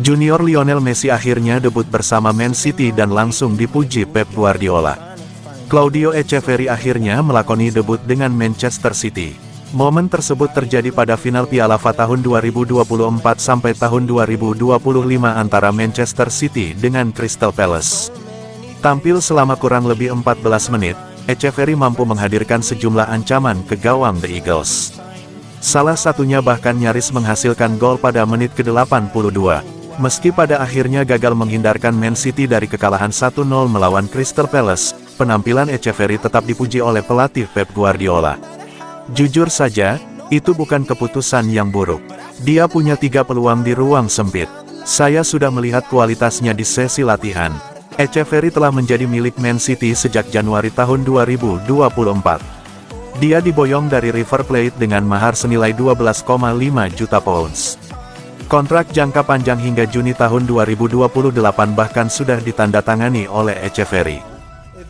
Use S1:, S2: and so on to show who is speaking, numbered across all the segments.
S1: Junior Lionel Messi akhirnya debut bersama Man City dan langsung dipuji Pep Guardiola. Claudio Echeverri akhirnya melakoni debut dengan Manchester City. Momen tersebut terjadi pada final Piala FA tahun 2024 sampai tahun 2025 antara Manchester City dengan Crystal Palace. Tampil selama kurang lebih 14 menit, Echeverri mampu menghadirkan sejumlah ancaman ke gawang The Eagles. Salah satunya bahkan nyaris menghasilkan gol pada menit ke-82. Meski pada akhirnya gagal menghindarkan Man City dari kekalahan 1-0 melawan Crystal Palace, penampilan Echeverri tetap dipuji oleh pelatih Pep Guardiola. Jujur saja, itu bukan keputusan yang buruk. Dia punya 3 peluang di ruang sempit. Saya sudah melihat kualitasnya di sesi latihan. Echeverri telah menjadi milik Man City sejak Januari tahun 2024. Dia diboyong dari River Plate dengan mahar senilai 12,5 juta pounds. Kontrak jangka panjang hingga Juni tahun 2028 bahkan sudah ditandatangani oleh Echeverri.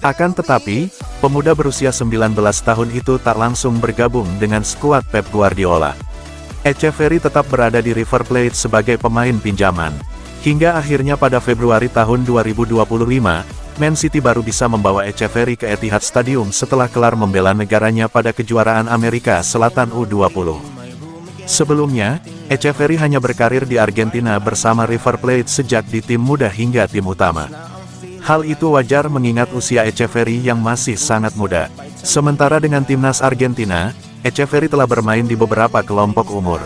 S1: Akan tetapi, pemuda berusia 19 tahun itu tak langsung bergabung dengan skuad Pep Guardiola. Echeverri tetap berada di River Plate sebagai pemain pinjaman. Hingga akhirnya pada Februari tahun 2025, Man City baru bisa membawa Echeverri ke Etihad Stadium setelah kelar membela negaranya pada kejuaraan Amerika Selatan U20. Sebelumnya, Echeverri hanya berkarir di Argentina bersama River Plate sejak di tim muda hingga tim utama. Hal itu wajar mengingat usia Echeverri yang masih sangat muda. Sementara dengan timnas Argentina, Echeverri telah bermain di beberapa kelompok umur.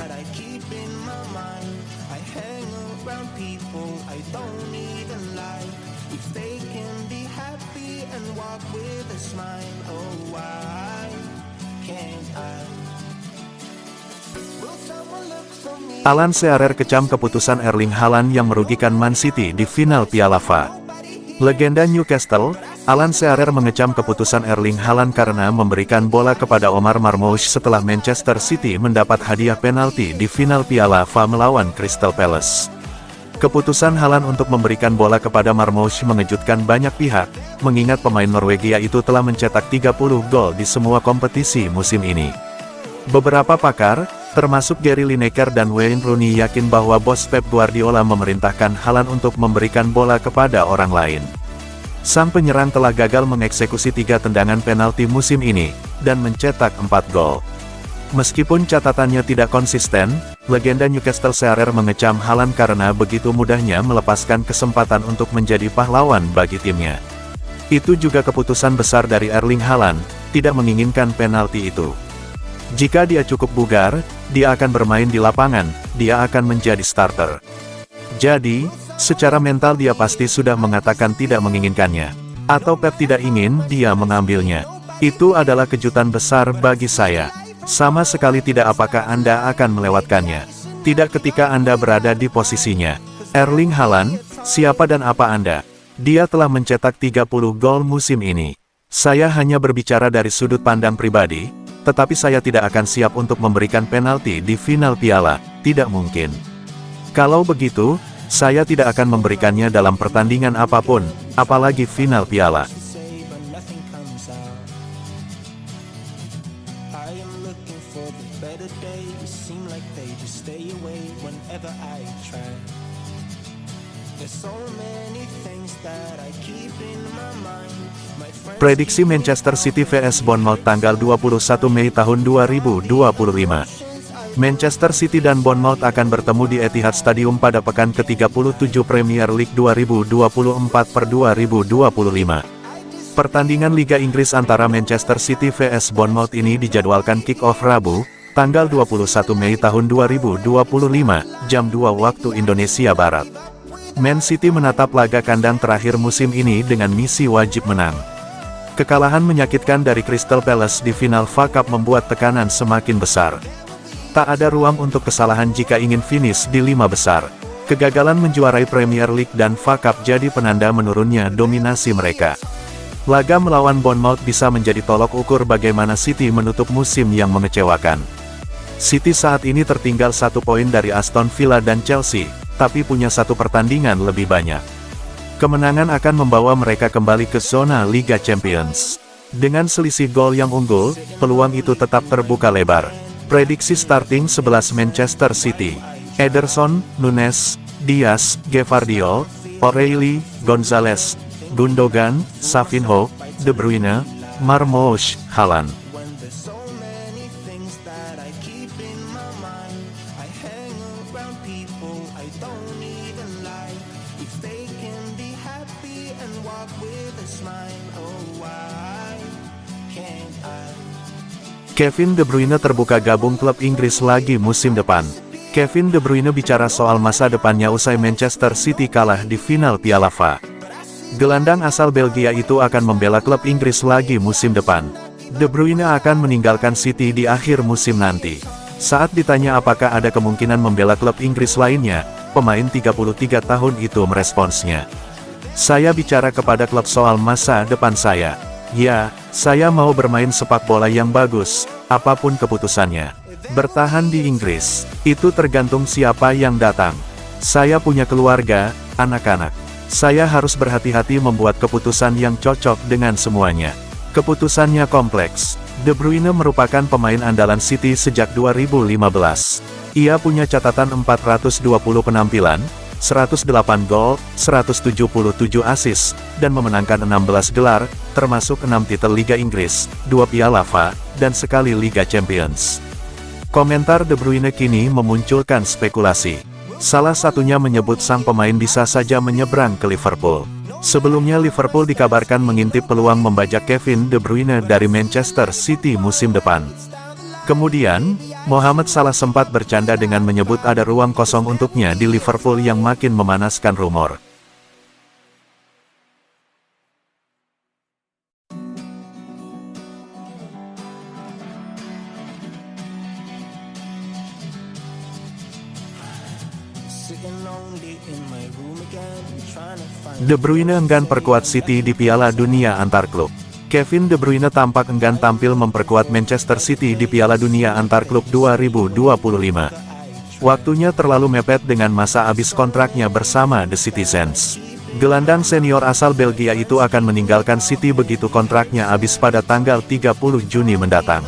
S1: Alan Shearer kecam keputusan Erling Haaland yang merugikan Man City di final Piala FA. Legenda Newcastle, Alan Shearer mengecam keputusan Erling Haaland karena memberikan bola kepada Omar Marmoush setelah Manchester City mendapat hadiah penalti di final Piala FA melawan Crystal Palace. Keputusan Haaland untuk memberikan bola kepada Marmoush mengejutkan banyak pihak, mengingat pemain Norwegia itu telah mencetak 30 gol di semua kompetisi musim ini. Beberapa pakar, termasuk Gary Lineker dan Wayne Rooney yakin bahwa bos Pep Guardiola memerintahkan Haaland untuk memberikan bola kepada orang lain. Sang penyerang telah gagal mengeksekusi 3 tendangan penalti musim ini, dan mencetak 4 gol. Meskipun catatannya tidak konsisten, legenda Newcastle Shearer mengecam Haaland karena begitu mudahnya melepaskan kesempatan untuk menjadi pahlawan bagi timnya. Itu juga keputusan besar dari Erling Haaland, tidak menginginkan penalti itu. Jika dia cukup bugar, dia akan bermain di lapangan, dia akan menjadi starter. Jadi, secara mental dia pasti sudah mengatakan tidak menginginkannya. Atau Pep tidak ingin dia mengambilnya. Itu adalah kejutan besar bagi saya. Sama sekali tidak apakah Anda akan melewatkannya. Tidak ketika Anda berada di posisinya. Erling Haaland, siapa dan apa Anda? Dia telah mencetak 30 gol musim ini. Saya hanya berbicara dari sudut pandang pribadi, tetapi saya tidak akan siap untuk memberikan penalti di final piala, tidak mungkin. Kalau begitu, saya tidak akan memberikannya dalam pertandingan apapun, apalagi final piala. Prediksi Manchester City vs Bournemouth tanggal 21 Mei tahun 2025. Manchester City dan Bournemouth akan bertemu di Etihad Stadium pada pekan ke-37 Premier League 2024/2025. Pertandingan Liga Inggris antara Manchester City vs Bournemouth ini dijadwalkan kick-off Rabu, tanggal 21 Mei tahun 2025, jam 2 waktu Indonesia Barat. Man City menatap laga kandang terakhir musim ini dengan misi wajib menang. Kekalahan menyakitkan dari Crystal Palace di final FA Cup membuat tekanan semakin besar. Tak ada ruang untuk kesalahan jika ingin finish di 5 besar. Kegagalan menjuarai Premier League dan FA Cup jadi penanda menurunnya dominasi mereka. Laga melawan Bournemouth bisa menjadi tolok ukur bagaimana City menutup musim yang mengecewakan. City saat ini tertinggal 1 poin dari Aston Villa dan Chelsea, tapi punya 1 pertandingan lebih banyak. Kemenangan akan membawa mereka kembali ke zona Liga Champions. Dengan selisih gol yang unggul, peluang itu tetap terbuka lebar. Prediksi starting 11 Manchester City: Ederson, Nunes, Diaz, Gvardiol, O'Reilly, Gonzalez, Gundogan, Savinho, De Bruyne, Marmoush, Haaland. Kevin De Bruyne terbuka gabung klub Inggris lagi musim depan. Kevin De Bruyne bicara soal masa depannya usai Manchester City kalah di final Piala FA. Gelandang asal Belgia itu akan membela klub Inggris lagi musim depan. De Bruyne akan meninggalkan City di akhir musim nanti. Saat ditanya apakah ada kemungkinan membela klub Inggris lainnya, pemain 33 tahun itu meresponsnya. "Saya bicara kepada klub soal masa depan saya. Ya, saya mau bermain sepak bola yang bagus, apapun keputusannya. Bertahan di Inggris, itu tergantung siapa yang datang. Saya punya keluarga, anak-anak. Saya harus berhati-hati membuat keputusan yang cocok dengan semuanya. Keputusannya kompleks." De Bruyne merupakan pemain andalan City sejak 2015. Ia punya catatan 420 penampilan, 108 gol, 177 assist, dan memenangkan 16 gelar, termasuk 6 titel Liga Inggris, 2 Piala FA, dan sekali Liga Champions. Komentar De Bruyne kini memunculkan spekulasi. Salah satunya menyebut sang pemain bisa saja menyeberang ke Liverpool. Sebelumnya Liverpool dikabarkan mengintip peluang membajak Kevin De Bruyne dari Manchester City musim depan. Kemudian, Mohamed Salah sempat bercanda dengan menyebut ada ruang kosong untuknya di Liverpool yang makin memanaskan rumor. De Bruyne enggan perkuat City di Piala Dunia Antar Klub. Kevin De Bruyne tampak enggan tampil memperkuat Manchester City di Piala Dunia Antar Klub 2025. Waktunya terlalu mepet dengan masa habis kontraknya bersama The Citizens. Gelandang senior asal Belgia itu akan meninggalkan City begitu kontraknya habis pada tanggal 30 Juni mendatang.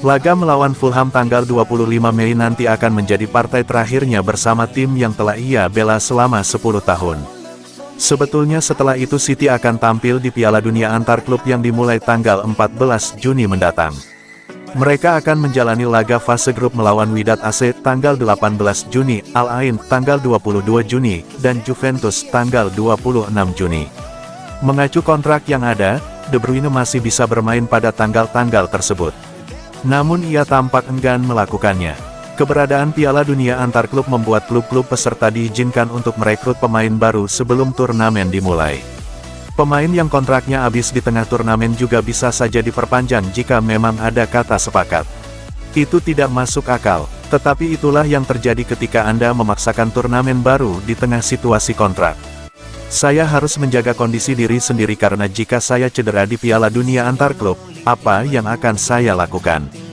S1: Laga melawan Fulham tanggal 25 Mei nanti akan menjadi partai terakhirnya bersama tim yang telah ia bela selama 10 tahun. Sebetulnya setelah itu City akan tampil di Piala Dunia Antar Klub yang dimulai tanggal 14 Juni mendatang. Mereka akan menjalani laga fase grup melawan Wydad AC tanggal 18 Juni, Al Ain tanggal 22 Juni, dan Juventus tanggal 26 Juni. Mengacu kontrak yang ada, De Bruyne masih bisa bermain pada tanggal-tanggal tersebut. Namun ia tampak enggan melakukannya. Keberadaan Piala Dunia Antar Klub membuat klub-klub peserta diizinkan untuk merekrut pemain baru sebelum turnamen dimulai. Pemain yang kontraknya habis di tengah turnamen juga bisa saja diperpanjang jika memang ada kata sepakat. Itu tidak masuk akal, tetapi itulah yang terjadi ketika Anda memaksakan turnamen baru di tengah situasi kontrak. Saya harus menjaga kondisi diri sendiri karena jika saya cedera di Piala Dunia Antar Klub, apa yang akan saya lakukan?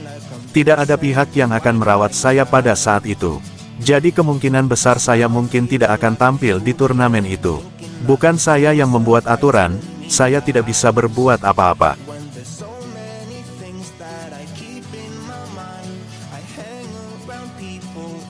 S1: Tidak ada pihak yang akan merawat saya pada saat itu. Jadi kemungkinan besar saya mungkin tidak akan tampil di turnamen itu. Bukan saya yang membuat aturan, saya tidak bisa berbuat apa-apa.